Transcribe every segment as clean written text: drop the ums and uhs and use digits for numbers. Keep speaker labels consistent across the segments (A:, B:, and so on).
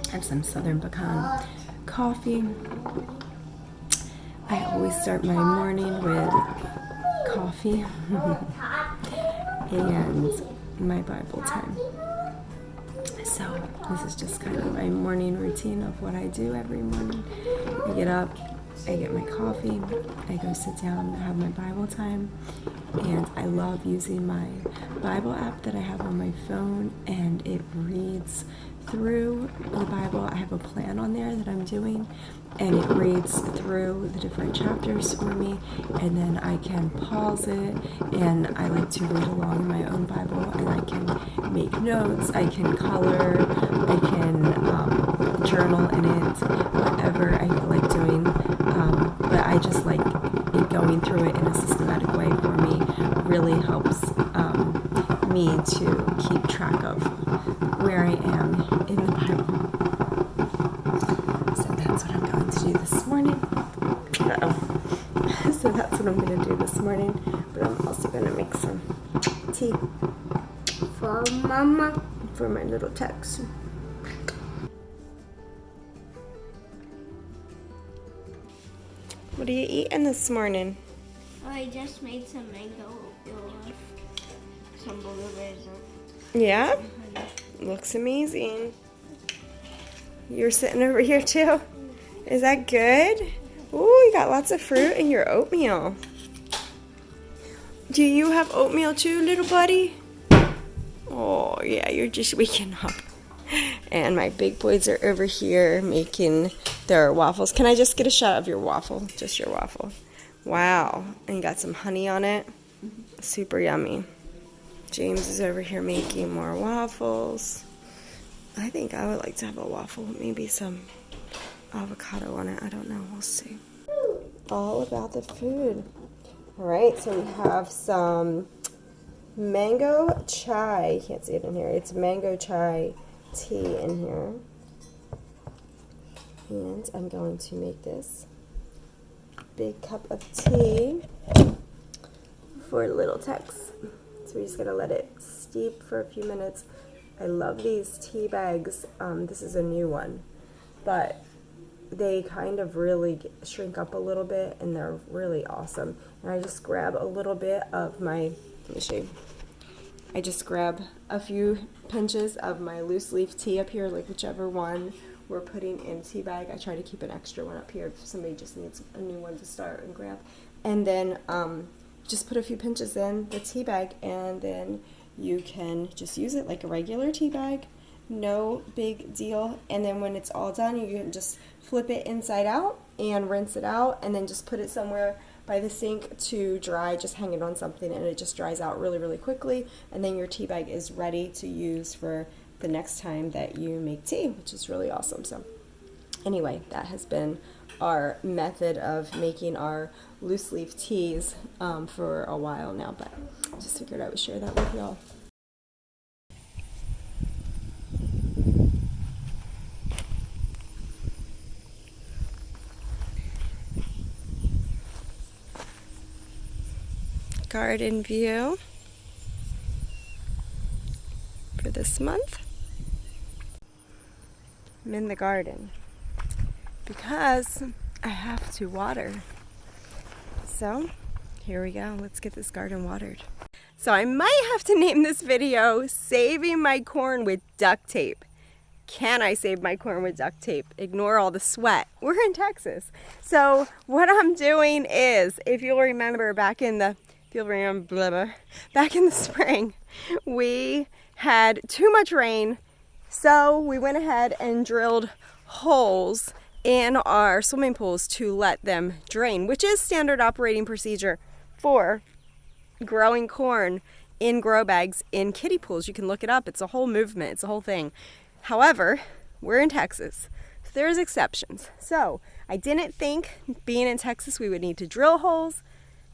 A: I have some Southern Pecan coffee. I always start my morning with coffee and my Bible time. So this is just kind of my morning routine of what I do every morning. I get up, I get my coffee, I go sit down and have my Bible time, and I love using my Bible app that I have on my phone, and it reads through the Bible. I have a plan on there that I'm doing, and it reads through the different chapters for me, and then I can pause it, and I like to read along in my own Bible, and I can make notes, I can color, I can journal in it, whatever I feel like doing, but I just like it going through it in a systematic way for me really helps me to keep track of where I am in the Bible. So that's what I'm going to do this morning. So that's what I'm going to do this morning. But I'm also going to make some tea for Mama, for my little Tex. What are you eating this morning?
B: I just made some mango with some blueberries.
A: Yeah? Looks amazing. You're sitting over here too? Is that good? Ooh, you got lots of fruit in your oatmeal. Do you have oatmeal too, little buddy? Oh, yeah, you're just waking up. And my big boys are over here making their waffles. Can I just get a shot of your waffle? Just your waffle. Wow. And you got some honey on it. Super yummy. James is over here making more waffles. I think I would like to have a waffle. Maybe some avocado on it. I don't know. We'll see. All about the food. All right. So we have some mango chai. Can't see it in here. It's mango chai tea in here. And I'm going to make this big cup of tea for little Tex. So we're just going to let it steep for a few minutes. I love these tea bags. This is a new one, but they kind of really shrink up a little bit, and they're really awesome. And I just grab a little bit of my, let me show you. I just grab a few pinches of my loose leaf tea up here, like whichever one we're putting in tea bag. I try to keep an extra one up here if somebody just needs a new one to start and grab. And then just put a few pinches in the tea bag, and then you can just use it like a regular tea bag. No big deal. And then when it's all done, you can just flip it inside out and rinse it out, and then just put it somewhere by the sink to dry. Just hang it on something, and it just dries out really, really quickly. And then your tea bag is ready to use for the next time that you make tea, which is really awesome. So anyway, that has been our method of making our loose leaf teas for a while now, but just figured I would share that with y'all. Garden view for this month. I'm in the garden because I have to water. So here we go. Let's get this garden watered. So I might have to name this video Saving My Corn with Duct Tape. Can I save my corn with duct tape? Ignore all the sweat. We're in Texas. So what I'm doing is, if you'll remember back in the spring, we had too much rain, so we went ahead and drilled holes in our swimming pools to let them drain, which is standard operating procedure for growing corn in grow bags in kiddie pools. You can look it up. It's a whole movement. It's a whole thing. However, we're in Texas. So there's exceptions. So I didn't think, being in Texas, we would need to drill holes.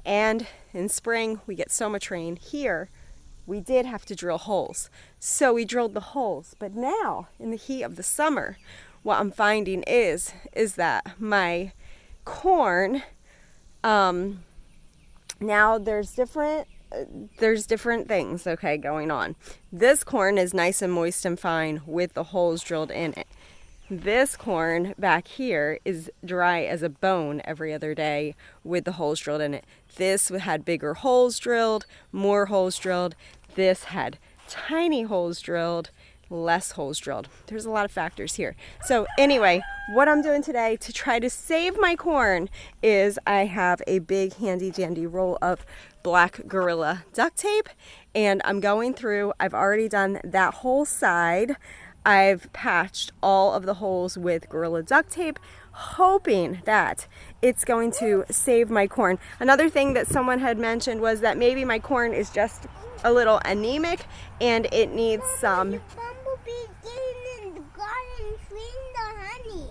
A: And in spring, we get so much rain. Here, we did have to drill holes. So we drilled the holes. But now, in the heat of the summer, what I'm finding is that my corn, now there's different things, going on. This corn is nice and moist and fine with the holes drilled in it. This corn back here is dry as a bone every other day with the holes drilled in it. This had bigger holes drilled, more holes drilled. This had tiny holes drilled, less holes drilled. There's a lot of factors here. So anyway, what I'm doing today to try to save my corn is I have a big handy dandy roll of black Gorilla duct tape, and I'm going through, I've already done that whole side. I've patched all of the holes with Gorilla duct tape, hoping that it's going to save my corn. Another thing that someone had mentioned was that maybe my corn is just a little anemic and it needs some...
B: The bumblebees getting in the garden feeding the honey.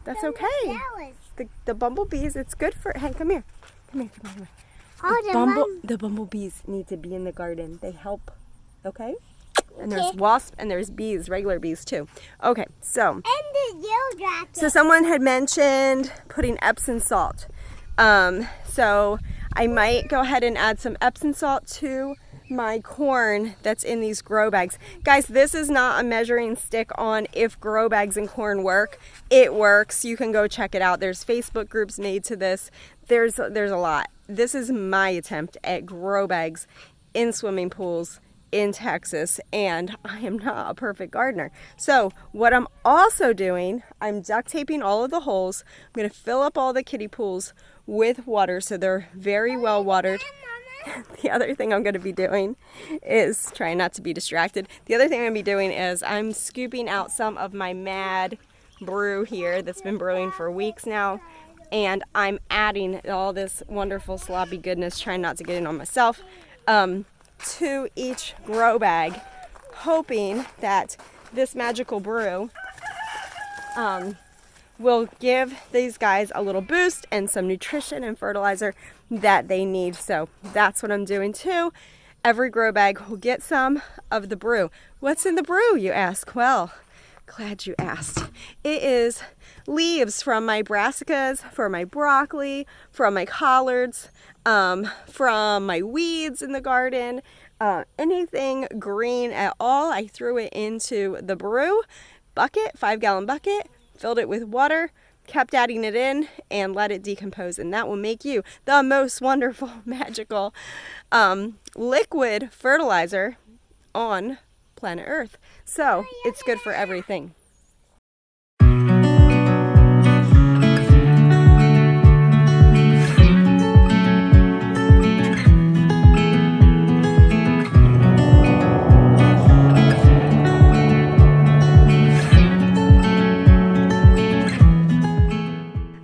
A: That's okay. The bumblebees, it's good for... Hey, come here. Come here.
B: Oh,
A: The bumblebees need to be in the garden. They help, okay? And there's wasps and there's bees, regular bees too. Okay, so.
B: And the yellow jacket.
A: So someone had mentioned putting Epsom salt. So I might go ahead and add some Epsom salt to my corn that's in these grow bags. Guys, this is not a measuring stick on if grow bags and corn work. It works. You can go check it out. There's Facebook groups made to this. There's a lot. This is my attempt at grow bags in swimming pools in Texas, and I am not a perfect gardener. So what I'm also doing, I'm duct taping all of the holes. I'm going to fill up all the kiddie pools with water so they're very well watered. The other thing I'm going to be doing is trying not to be distracted. The other thing I'm going to be doing is I'm scooping out some of my Mad brew here that's been brewing for weeks now, and I'm adding all this wonderful sloppy goodness, trying not to get it on myself, to each grow bag, hoping that this magical brew will give these guys a little boost and some nutrition and fertilizer that they need. So that's what I'm doing too. Every grow bag will get some of the brew. What's in the brew, you ask? Well, glad you asked. It is leaves from my brassicas, from my broccoli, from my collards, from my weeds in the garden, anything green at all. I threw it into the brew bucket, 5-gallon bucket, filled it with water, kept adding it in, and let it decompose. And that will make you the most wonderful, magical liquid fertilizer on planet Earth. So it's good for everything.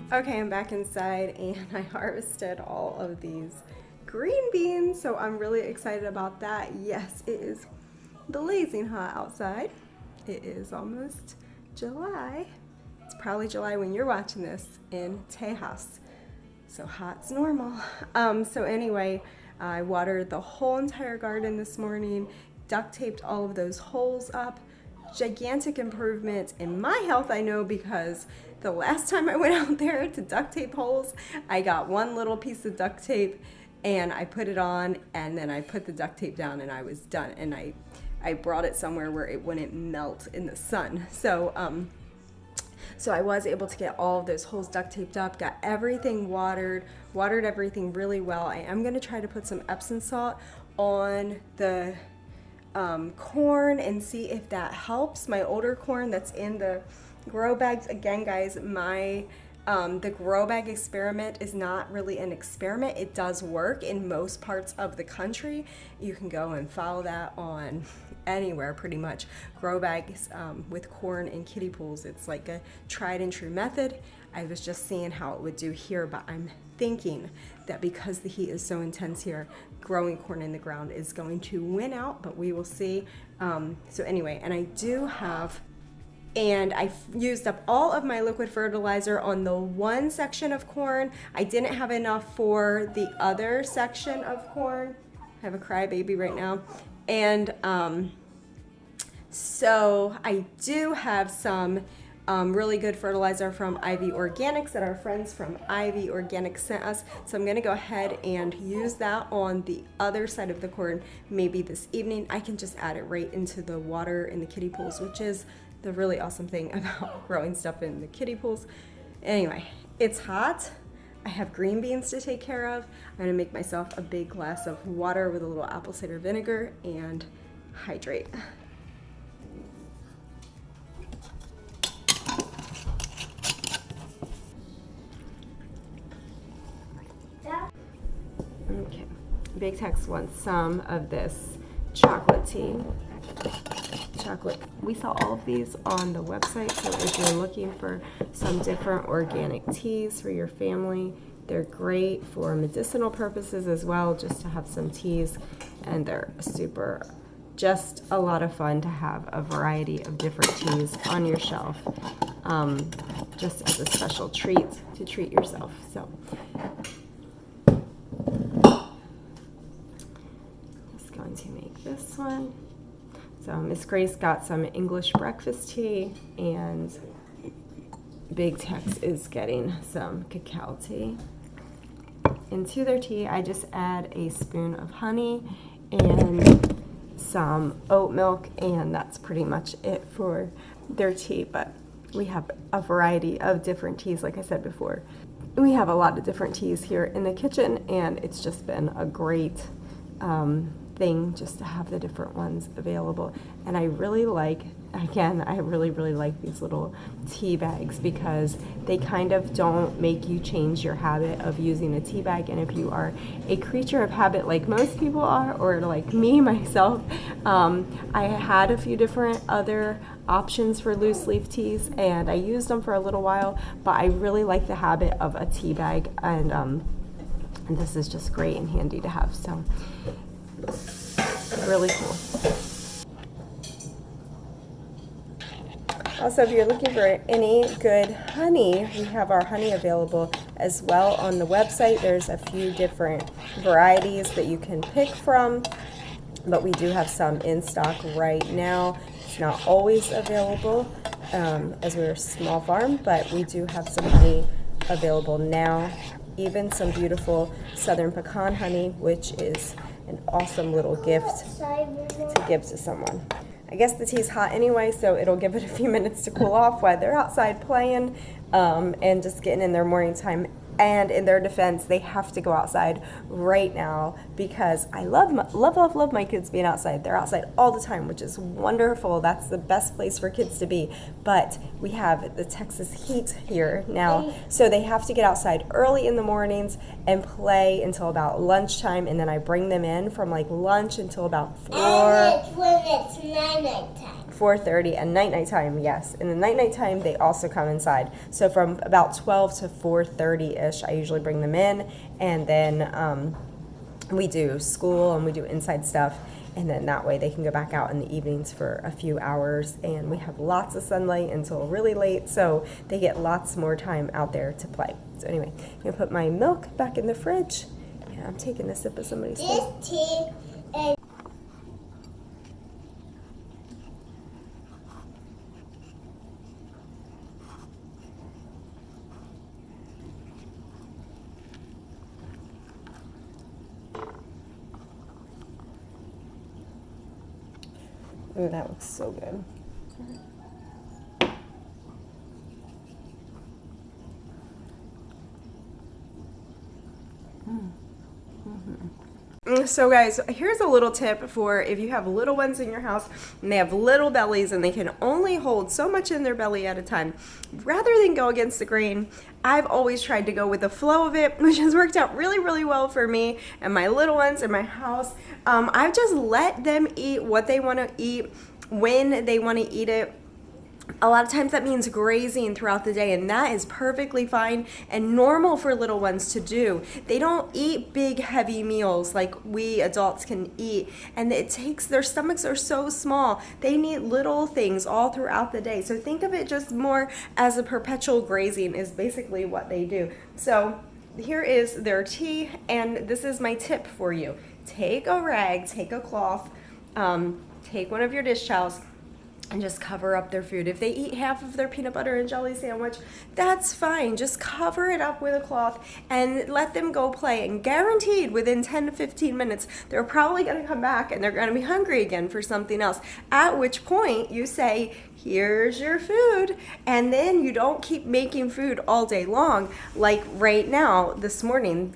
A: Okay, I'm back inside and I harvested all of these green beans, so I'm really excited about that. Yes, it is blazing hot outside. It is almost July. It's probably July when you're watching this in Tejas. So hot's normal. So anyway, I watered the whole entire garden this morning, duct taped all of those holes up. Gigantic improvement in my health, I know, because the last time I went out there to duct tape holes, I got one little piece of duct tape and I put it on, and then I put the duct tape down and I was done. And I brought it somewhere where it wouldn't melt in the sun. So I was able to get all of those holes duct taped up, got everything watered everything really well. I am going to try to put some Epsom salt on the corn and see if that helps. My older corn that's in the grow bags, again guys, the grow bag experiment is not really an experiment. It does work in most parts of the country. You can go and follow that on anywhere pretty much. Grow bags with corn in kiddie pools, it's like a tried and true method. I was just seeing how it would do here, but I'm thinking that because the heat is so intense here, growing corn in the ground is going to win out, but we will see. So anyway, and I do have, and I used up all of my liquid fertilizer on the one section of corn. I didn't have enough for the other section of corn. I have a crybaby right now. And so I do have some really good fertilizer from Ivy Organics that our friends from Ivy Organics sent us. So I'm going to go ahead and use that on the other side of the corn maybe this evening. I can just add it right into the water in the kiddie pools, which is the really awesome thing about growing stuff in the kiddie pools. Anyway, it's hot. I have green beans to take care of. I'm gonna make myself a big glass of water with a little apple cider vinegar and hydrate. Okay, Big Tex wants some of this chocolate tea. Chocolate. We sell all of these on the website, so if you're looking for some different organic teas for your family, they're great for medicinal purposes as well, just to have some teas, and they're just a lot of fun to have a variety of different teas on your shelf, just as a special treat to treat yourself. So just going to make this one. So Miss Grace got some English breakfast tea, and Big Tex is getting some cacao tea. Into their tea, I just add a spoon of honey and some oat milk, and that's pretty much it for their tea. But we have a variety of different teas, like I said before. We have a lot of different teas here in the kitchen, and it's just been a great thing just to have the different ones available. And I really like, again, I really like these little tea bags because they kind of don't make you change your habit of using a tea bag. And if you are a creature of habit like most people are, or like me myself, I had a few different other options for loose leaf teas, and I used them for a little while, but I really like the habit of a tea bag, and this is just great and handy to have. So really cool. Also, if you're looking for any good honey, we have our honey available as well on the website. There's a few different varieties that you can pick from, but we do have some in stock right now. It's not always available as we're a small farm, but we do have some honey available now. Even some beautiful southern pecan honey, which is an awesome little gift to give to someone. I guess the tea's hot anyway, so it'll give it a few minutes to cool off while they're outside playing and just getting in their morning time. And in their defense, they have to go outside right now because I love my kids being outside. They're outside all the time, which is wonderful. That's the best place for kids to be. But we have the Texas heat here now, so they have to get outside early in the mornings and play until about lunchtime, and then I bring them in from like lunch until about 4:30 and night time, yes. In the night time, they also come inside. So from about 12 to 4:30-ish, I usually bring them in, and then we do school and we do inside stuff, and then that way they can go back out in the evenings for a few hours, and we have lots of sunlight until really late, so they get lots more time out there to play. So anyway, I'm gonna put my milk back in the fridge. Yeah, I'm taking a sip of somebody's tea. Ooh, that looks so good. So guys, here's a little tip for if you have little ones in your house and they have little bellies and they can only hold so much in their belly at a time. Rather than go against the grain, I've always tried to go with the flow of it, which has worked out really well for me and my little ones in my house. I've just let them eat what they want to eat when they want to eat it. A lot of times that means grazing throughout the day, and that is perfectly fine and normal for little ones to do. They don't eat big heavy meals like we adults can eat, and their stomachs are so small. They need little things all throughout the day. So think of it just more as a perpetual grazing is basically what they do. So here is their tea, and this is my tip for you. Take a rag, take a cloth, take one of your dish towels, and just cover up their food. If they eat half of their peanut butter and jelly sandwich, that's fine. Just cover it up with a cloth and let them go play. And guaranteed within 10 to 15 minutes, they're probably going to come back and they're going to be hungry again for something else. At which point you say, here's your food. And then you don't keep making food all day long. Like right now, this morning,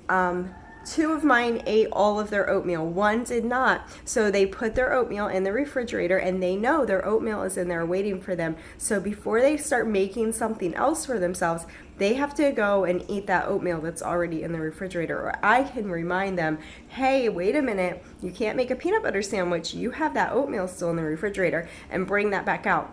A: 2 of mine ate all of their oatmeal. 1 did not. So they put their oatmeal in the refrigerator and they know their oatmeal is in there waiting for them. So before they start making something else for themselves, they have to go and eat that oatmeal that's already in the refrigerator. Or I can remind them, hey, wait a minute, you can't make a peanut butter sandwich. You have that oatmeal still in the refrigerator, and bring that back out.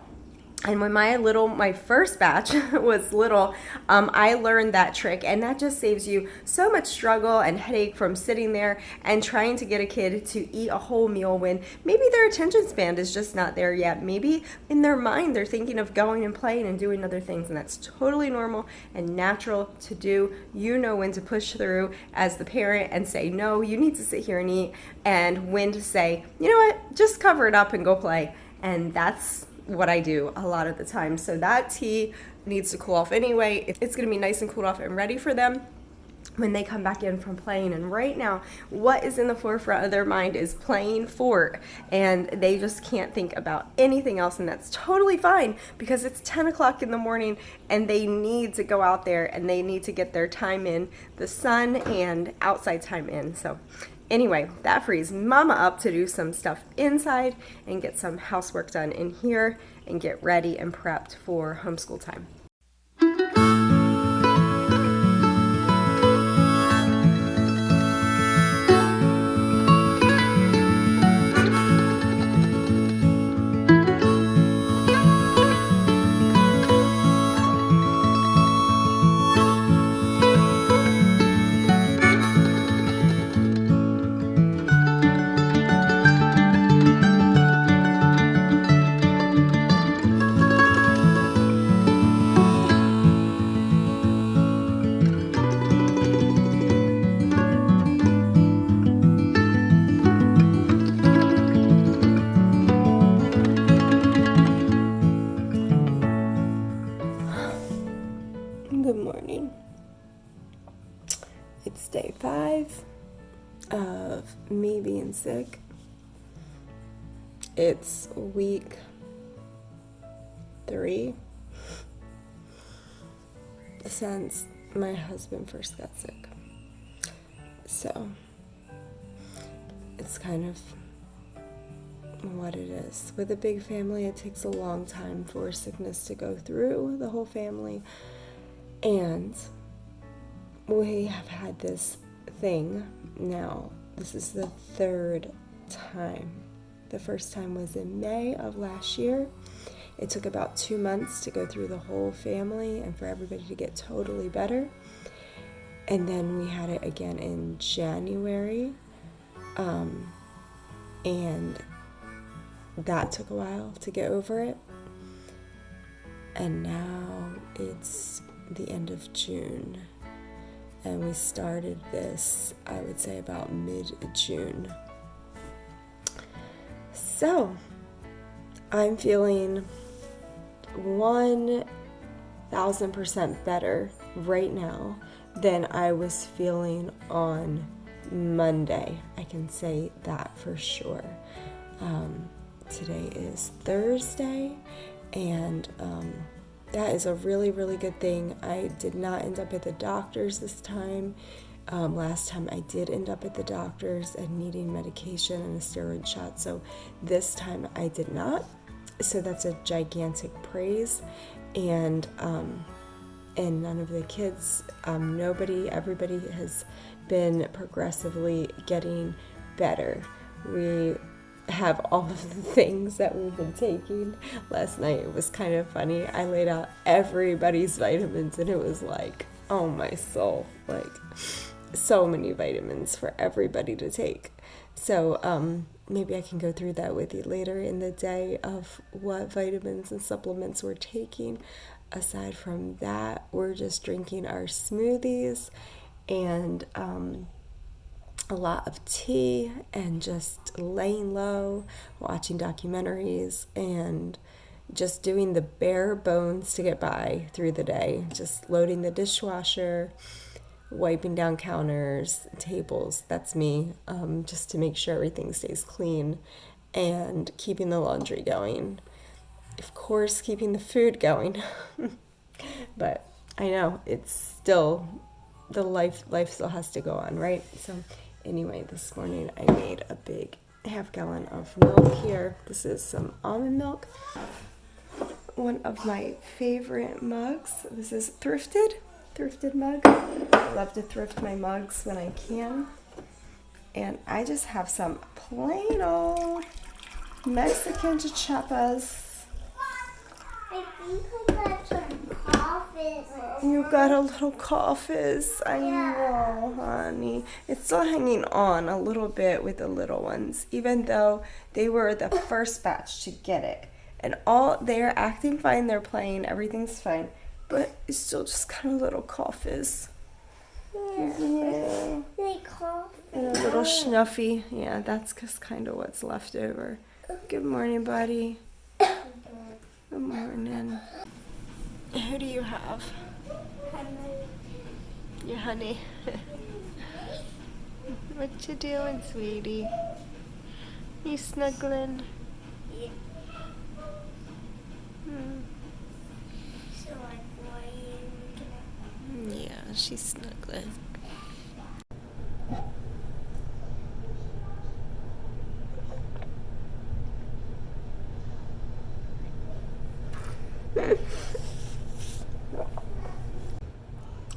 A: And when my first batch was little, I learned that trick, and that just saves you so much struggle and headache from sitting there and trying to get a kid to eat a whole meal when maybe their attention span is just not there yet. Maybe in their mind they're thinking of going and playing and doing other things, and that's totally normal and natural to do. You know when to push through as the parent and say, no, you need to sit here and eat, and when to say, you know what, just cover it up and go play. And that's what I do a lot of the time. So that tea needs to cool off anyway. It's going to be nice and cooled off and ready for them when they come back in from playing. And right now, what is in the forefront of their mind is playing fort, and they just can't think about anything else, and that's totally fine because it's 10 o'clock in the morning and they need to go out there and they need to get their time in, the sun and outside time in. So anyway, that frees Mama up to do some stuff inside and get some housework done in here and get ready and prepped for homeschool time. Good morning. It's day 5 of me being sick. It's week 3 since my husband first got sick. So it's kind of what it is. With a big family, it takes a long time for sickness to go through the whole family. And we have had this thing now. This is the 3rd time. The first time was in May of last year. It took about 2 months to go through the whole family and for everybody to get totally better. And then we had it again in January. And that took a while to get over it. And now it's the end of June, and we started this, I would say, about mid-June. So I'm feeling 1,000% better right now than I was feeling on Monday. I can say that for sure. Today is Thursday, and that is a really, really good thing. I did not end up at the doctor's this time. Last time I did end up at the doctor's and needing medication and a steroid shot. So this time I did not. So that's a gigantic praise. And none of the kids, everybody has been progressively getting better. We have all of the things that we've been taking. Last night it was kind of funny. I laid out everybody's vitamins and it was like, oh my soul, like so many vitamins for everybody to take. So maybe I can go through that with you later in the day of what vitamins and supplements we're taking. Aside from that, we're just drinking our smoothies and a lot of tea and just laying low, watching documentaries and just doing the bare bones to get by through the day, just loading the dishwasher, wiping down counters, tables. That's me, just to make sure everything stays clean, and keeping the laundry going. Of course, keeping the food going. But I know it's still, the life still has to go on, right? So anyway, this morning I made a big half-gallon of milk here. This is some almond milk. One of my favorite mugs. This is thrifted mug. I love to thrift my mugs when I can. And I just have some plain old Mexican chachapas.
B: I think I got some coffee.
A: You got a little coffees. I know, honey. It's still hanging on a little bit with the little ones, even though they were the first batch to get it. And they're acting fine, they're playing, everything's fine. But it's still just kind of little coffees. Yeah.
B: They cough.
A: And a little snuffy. Yeah, that's just kind of what's left over. Good morning, buddy. Good morning. Who do you have? Your honey. What you doing, sweetie? You snuggling?
B: Yeah. So like, why are you looking at?
A: Yeah, she's snuggling.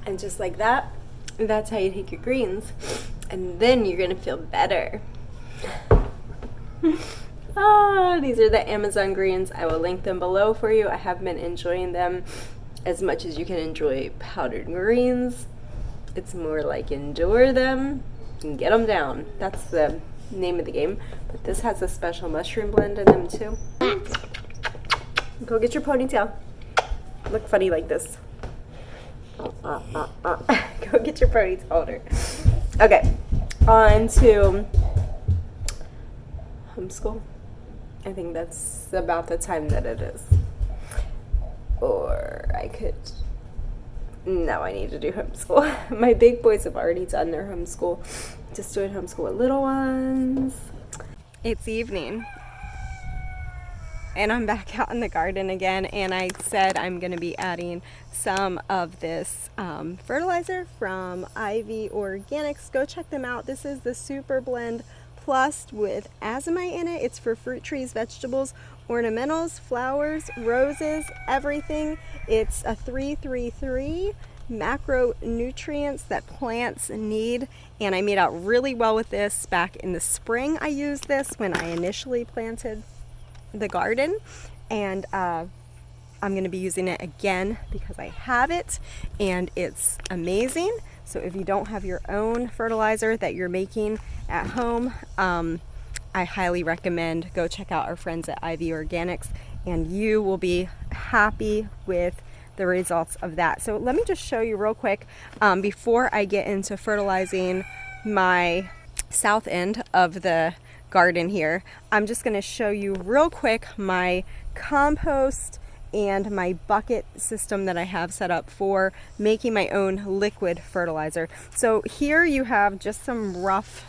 A: And just like that, that's how you take your greens. And then you're gonna feel better. These are the Amazon greens. I will link them below for you. I have been enjoying them as much as you can enjoy powdered greens. It's more like endure them and get them down. That's the name of the game. But this has a special mushroom blend in them too. Go get your ponytail. Look funny like this. Go get your ponytail holder. Okay, on to homeschool. I think that's about the time that it is. Or I could... No, I need to do homeschool. My big boys have already done their homeschool. Just doing homeschool with little ones. It's evening. And I'm back out in the garden again, and I said I'm going to be adding some of this fertilizer from Ivy Organics. Go check them out. This is the Super Blend Plus with azomite in it. It's for fruit trees, vegetables, ornamentals, flowers, roses, everything. It's a 333 macronutrients that plants need, and I made out really well with this back in the spring. I used this when I initially planted the garden, and I'm going to be using it again because I have it and it's amazing. So if you don't have your own fertilizer that you're making at home, I highly recommend go check out our friends at Ivy Organics, and you will be happy with the results of that. So let me just show you real quick before I get into fertilizing my south end of the garden here. I'm just going to show you real quick my compost and my bucket system that I have set up for making my own liquid fertilizer. So here you have just some rough,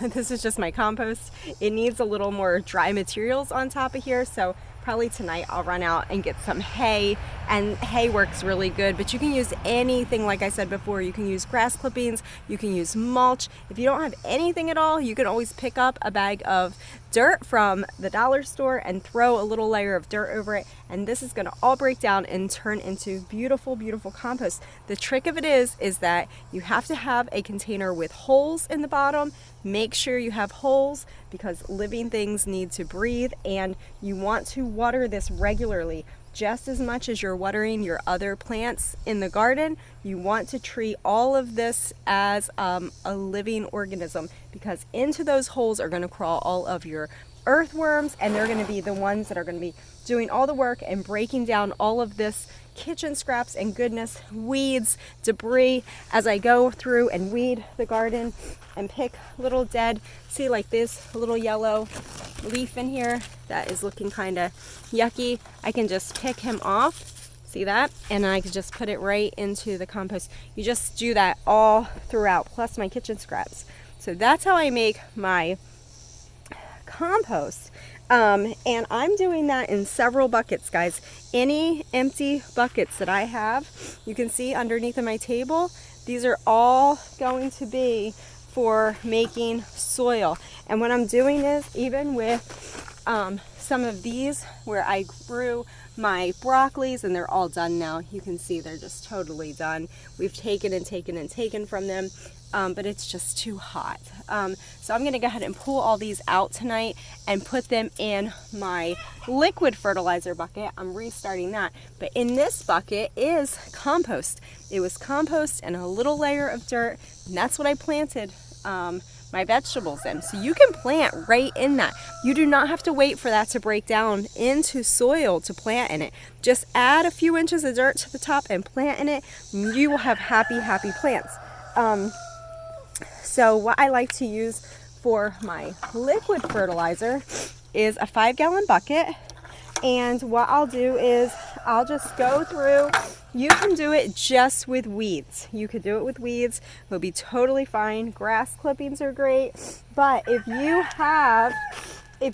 A: this is just my compost. It needs a little more dry materials on top of here, so probably tonight I'll run out and get some hay, and hay works really good, but you can use anything. Like I said before, you can use grass clippings, you can use mulch. If you don't have anything at all, you can always pick up a bag of dirt from the dollar store and throw a little layer of dirt over it, and this is going to all break down and turn into beautiful, beautiful compost. The trick of it is that you have to have a container with holes in the bottom. Make sure you have holes because living things need to breathe, and you want to water this regularly. Just as much as you're watering your other plants in the garden, you want to treat all of this as a living organism, because into those holes are going to crawl all of your earthworms, and they're going to be the ones that are going to be doing all the work and breaking down all of this kitchen scraps and goodness, weeds, debris, as I go through and weed the garden and pick little dead, see like this little yellow leaf in here that is looking kind of yucky. I can just pick him off, see that? And I can just put it right into the compost. You just do that all throughout, plus my kitchen scraps. So that's how I make my compost. And I'm doing that in several buckets, guys. Any empty buckets that I have, you can see underneath of my table, these are all going to be for making soil. And what I'm doing is, even with some of these where I grew my broccolis, and they're all done now. You can see they're just totally done. We've taken and taken and taken from them. But it's just too hot. So I'm gonna go ahead and pull all these out tonight and put them in my liquid fertilizer bucket. I'm restarting that. But in this bucket is compost. It was compost and a little layer of dirt, and that's what I planted my vegetables in. So you can plant right in that. You do not have to wait for that to break down into soil to plant in it. Just add a few inches of dirt to the top and plant in it. And you will have happy, happy plants. So what I like to use for my liquid fertilizer is a 5-gallon bucket. And what I'll do is I'll just go through. You can do it just with weeds. You could do it with weeds. It'll be totally fine. Grass clippings are great. But if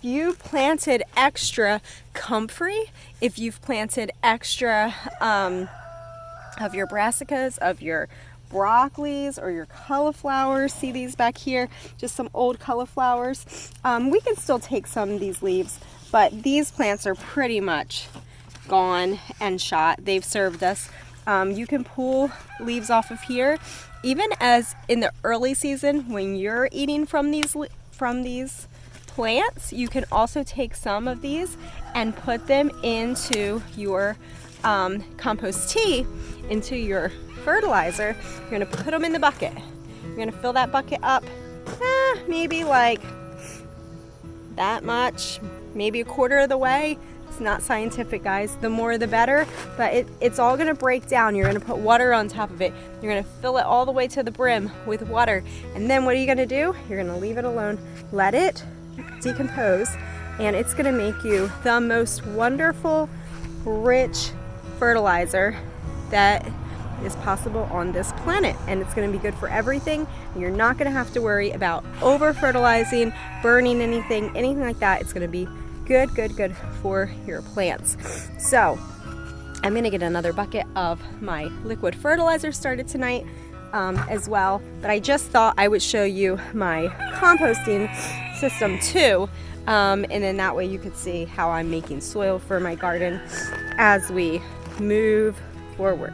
A: you planted extra comfrey, if you've planted extra of your brassicas, of your broccolis or your cauliflowers, see these back here, just some old cauliflowers, we can still take some of these leaves, but these plants are pretty much gone and shot. They've served us. You can pull leaves off of here, even as in the early season when you're eating from these plants. You can also take some of these and put them into your compost tea, into your fertilizer. You're going to put them in the bucket. You're going to fill that bucket up, maybe like that much, maybe a quarter of the way. It's not scientific, guys. The more the better, but it's all going to break down. You're going to put water on top of it. You're going to fill it all the way to the brim with water. And then what are you going to do? You're going to leave it alone. Let it decompose, and it's going to make you the most wonderful, rich fertilizer that is possible on this planet, and it's going to be good for everything. You're not going to have to worry about over fertilizing, burning anything like that. It's going to be good for your plants. So I'm going to get another bucket of my liquid fertilizer started tonight as well, but I just thought I would show you my composting system too, and then that way you could see how I'm making soil for my garden as we move forward.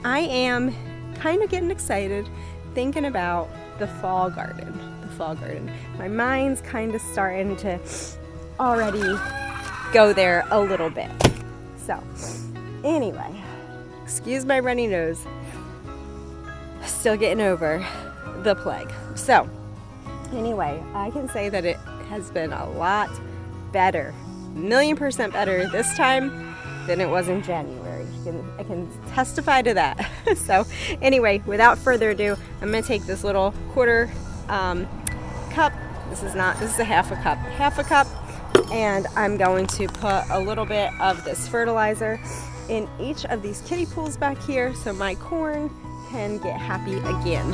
A: I am kind of getting excited thinking about the fall garden. My mind's kind of starting to already go there a little bit. So anyway, excuse my runny nose. Still getting over the plague. So anyway, I can say that it has been a lot better, 1,000,000% better this time than it was in January. I can testify to that. So anyway, without further ado, I'm going to take this little quarter cup. This is a half a cup, and I'm going to put a little bit of this fertilizer in each of these kiddie pools back here so my corn can get happy again.